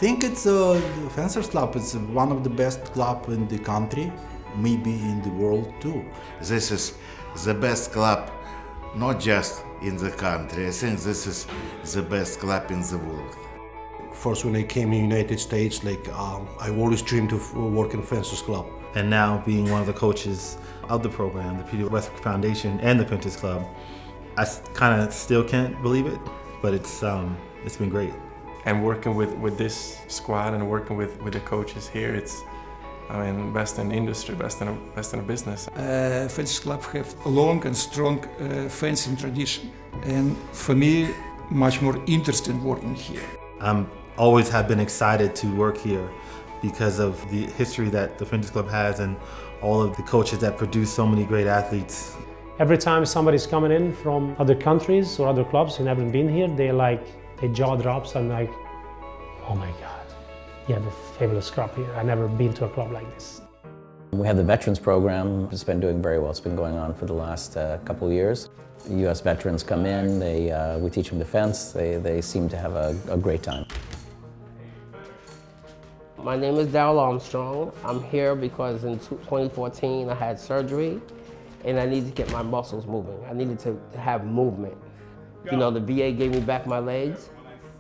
think it's the Fencers Club. It's one of the best club in the country, maybe in the world too. This is the best club, not just in the country. I think this is the best club in the world. First, when I came in the United States, I always dreamed of working in Fencers Club. And now being one of the coaches of the program, the Peter Westbrook Foundation and the Fencers Club, I kind of still can't believe it, but it's been great. And working with this squad and working with the coaches here, it's, I mean, best in the industry, best in the business. Fencers Club have a long and strong fencing tradition, and for me, much more interesting working here. Always have been excited to work here because of the history that the Fencers Club has and all of the coaches that produce so many great athletes. Every time somebody's coming in from other countries or other clubs who haven't been here, their jaw drops and like, oh my God, you have a fabulous club here. I've never been to a club like this. We have the Veterans Program. It's been doing very well. It's been going on for the last couple of years. U.S. veterans come in, we teach them defense. They seem to have a great time. My name is Darryl Armstrong. I'm here because in 2014 I had surgery and I needed to get my muscles moving. I needed to have movement. You know, the VA gave me back my legs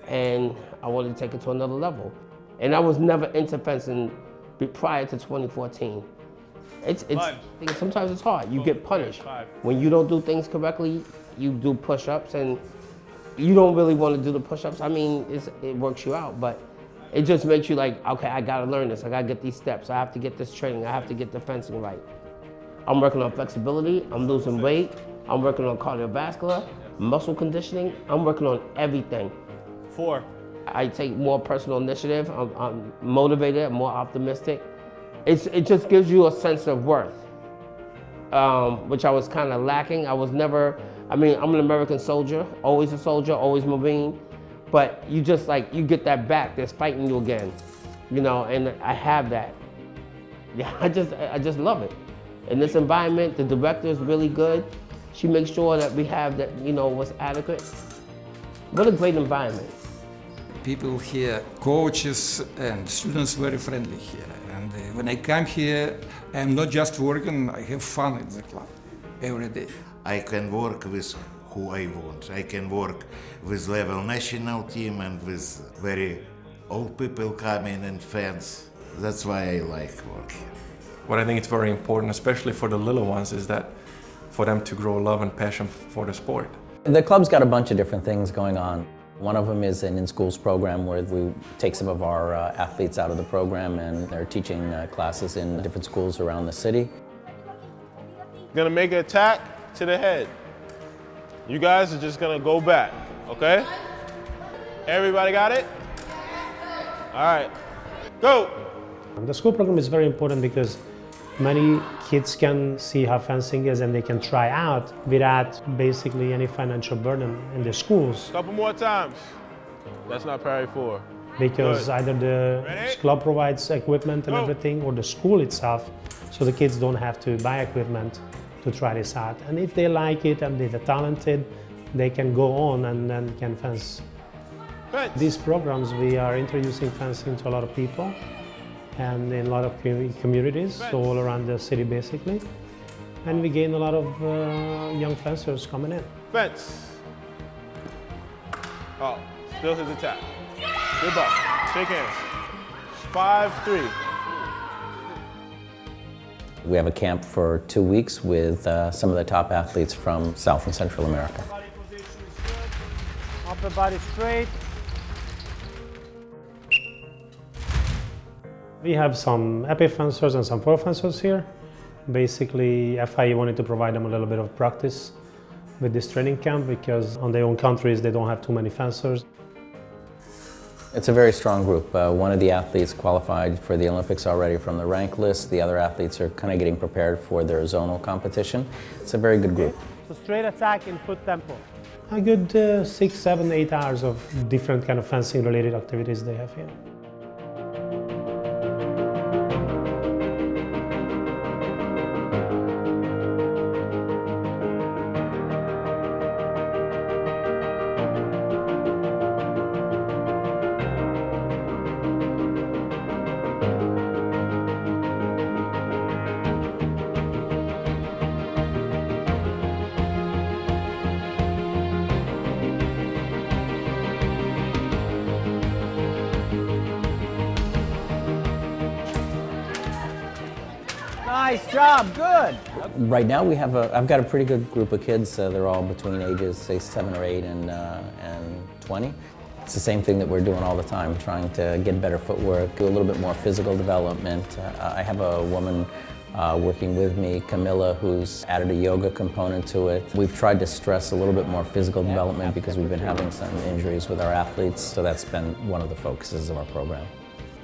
and I wanted to take it to another level. And I was never into fencing prior to 2014. Sometimes it's hard. You get punished. When you don't do things correctly, you do push-ups and you don't really want to do the push-ups. I mean, it works you out, but it just makes you like, okay, I gotta learn this. I gotta get these steps. I have to get this training. I have to get the fencing right. I'm working on flexibility. I'm losing weight. I'm working on cardiovascular, muscle conditioning. I'm working on everything. 4. I take more personal initiative. I'm motivated, I'm more optimistic. It just gives you a sense of worth, which I was kind of lacking. I was never, I mean, I'm an American soldier, always a soldier, always Marine. But you just you get that back, that's fighting you again, you know, and I have that. Yeah, I just love it. In this environment, the director is really good. She makes sure that we have that, you know, what's adequate. What a great environment. People here, coaches and students, very friendly here. And when I come here, I'm not just working, I have fun in the club every day. I can work with who I want. I can work with level national team and with very old people coming and fans. That's why I like working. What I think is very important, especially for the little ones, is that for them to grow love and passion for the sport. The club's got a bunch of different things going on. One of them is an in-schools program where we take some of our athletes out of the program and they're teaching classes in different schools around the city. Gonna make an attack to the head. You guys are just gonna go back, okay? Everybody got it? All right, go! The school program is very important because many kids can see how fencing is and they can try out without basically any financial burden in the schools. Couple more times. That's not priority 4. Because either the club provides equipment and everything or the school itself, so the kids don't have to buy equipment to try this out. And if they like it and they're talented, they can go on and then can fence. These programs, we are introducing fencing to a lot of people and in a lot of communities, so all around the city basically. And we gain a lot of young fencers coming in. Fence. Oh, still his attack. Good ball. Shake hands. 5-3. We have a camp for 2 weeks with some of the top athletes from South and Central America. Upper body straight. We have some epi fencers and some pro fencers here. Basically, FIE wanted to provide them a little bit of practice with this training camp because on their own countries they don't have too many fencers. It's a very strong group. One of the athletes qualified for the Olympics already from the rank list. The other athletes are kind of getting prepared for their zonal competition. It's a very good group. So straight attack in foot tempo. A good 6, 7, 8 hours of different kind of fencing related activities they have here. Nice job, good. Right now I've got a pretty good group of kids. They're all between ages, say 7 or 8 and 20. It's the same thing that we're doing all the time, trying to get better footwork, do a little bit more physical development. I have a woman working with me, Camilla, who's added a yoga component to it. We've tried to stress a little bit more physical development because we've been having some injuries with our athletes, so that's been one of the focuses of our program.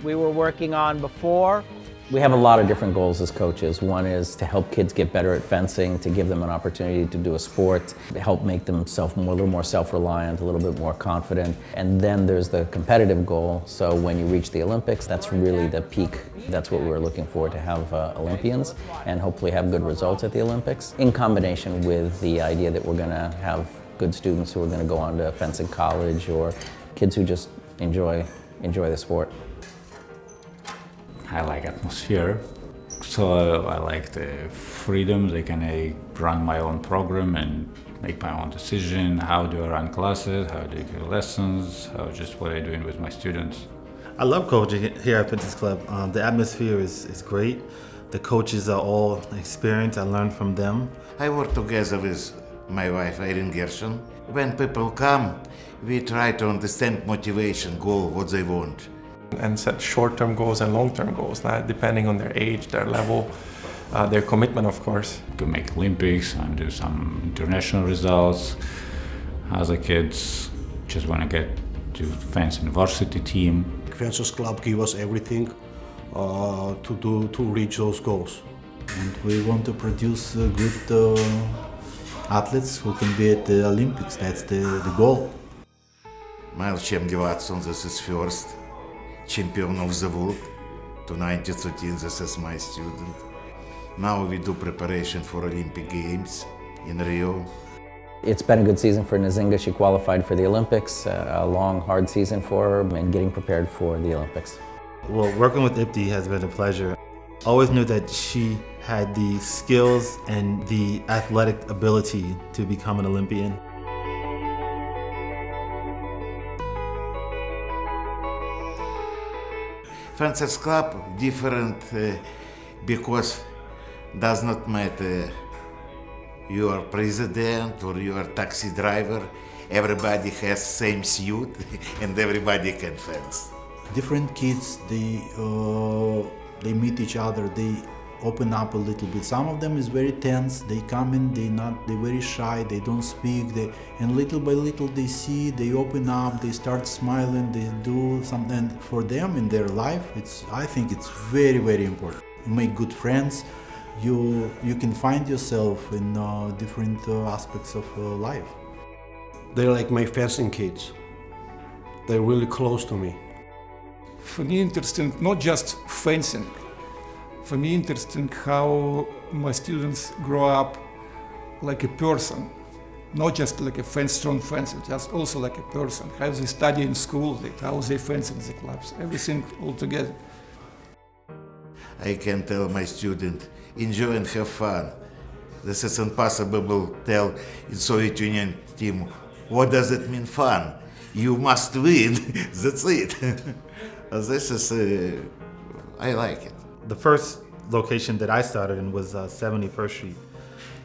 We were working on before. We have a lot of different goals as coaches. One is to help kids get better at fencing, to give them an opportunity to do a sport, to help make them a little more self-reliant, a little bit more confident. And then there's the competitive goal. So when you reach the Olympics, that's really the peak. That's what we're looking for, to have Olympians and hopefully have good results at the Olympics, in combination with the idea that we're going to have good students who are going to go on to fencing college, or kids who just enjoy the sport. I like atmosphere, so I like the freedom. I can run my own program and make my own decision. How do I run classes? How do I give lessons? Just what I'm doing with my students. I love coaching here at Pinterest Club. The atmosphere is great. The coaches are all experienced. I learn from them. I work together with my wife, Irene Gershon. When people come, we try to understand motivation, goal, what they want. And set short-term goals and long-term goals, depending on their age, their level, their commitment, of course. To make Olympics and do some international results. As a kids, just want to get to fence in varsity team. Fencers Club give us everything to reach those goals. And we want to produce good athletes who can be at the Olympics. That's the goal. Miles Watson, this is first champion of the world. To 1913, this is my student. Now we do preparation for Olympic Games in Rio. It's been a good season for Nzinga. She qualified for the Olympics, a long, hard season for her, and getting prepared for the Olympics. Well, working with Ipti has been a pleasure. Always knew that she had the skills and the athletic ability to become an Olympian. Fencers Club different because does not matter you are president or you are taxi driver. Everybody has same suit and everybody can fence. Different kids, they meet each other, they open up a little bit. Some of them is very tense. They come in, they're very shy, they don't speak, and little by little they see, they open up, they start smiling, they do something for them in their life. I think it's very, very important. You make good friends, you can find yourself in different aspects of life. They're like my fencing kids. They're really close to me. For me, interesting not just fencing. For me, interesting how my students grow up like a person, not just like a strong fencer, just also like a person. How they study in school, how they fence in the clubs, everything all together. I can tell my student, enjoy and have fun. This is impossible to tell in Soviet Union team, what does it mean fun? You must win, that's it. This is, I like it. The first location that I started in was 71st Street.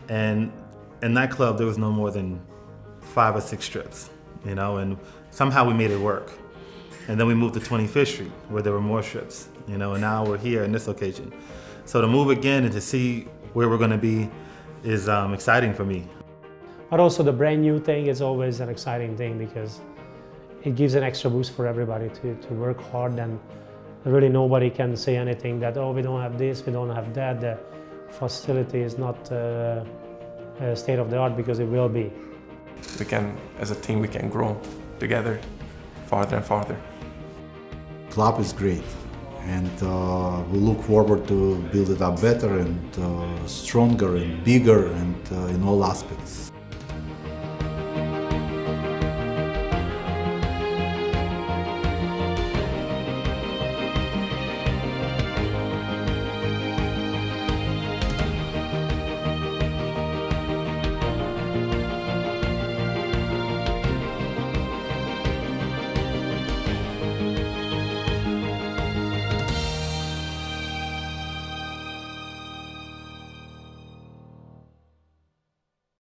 And in that club, there was no more than 5 or 6 strips, and somehow we made it work. And then we moved to 25th Street, where there were more strips, and now we're here in this location. So to move again and to see where we're gonna be is exciting for me. But also the brand new thing is always an exciting thing because it gives an extra boost for everybody to work hard, and really nobody can say anything that, oh, we don't have this, we don't have that. The facility is not state of the art, because it will be. We can, as a team, we can grow together farther and farther. Club is great, and we look forward to build it up better and stronger and bigger and in all aspects.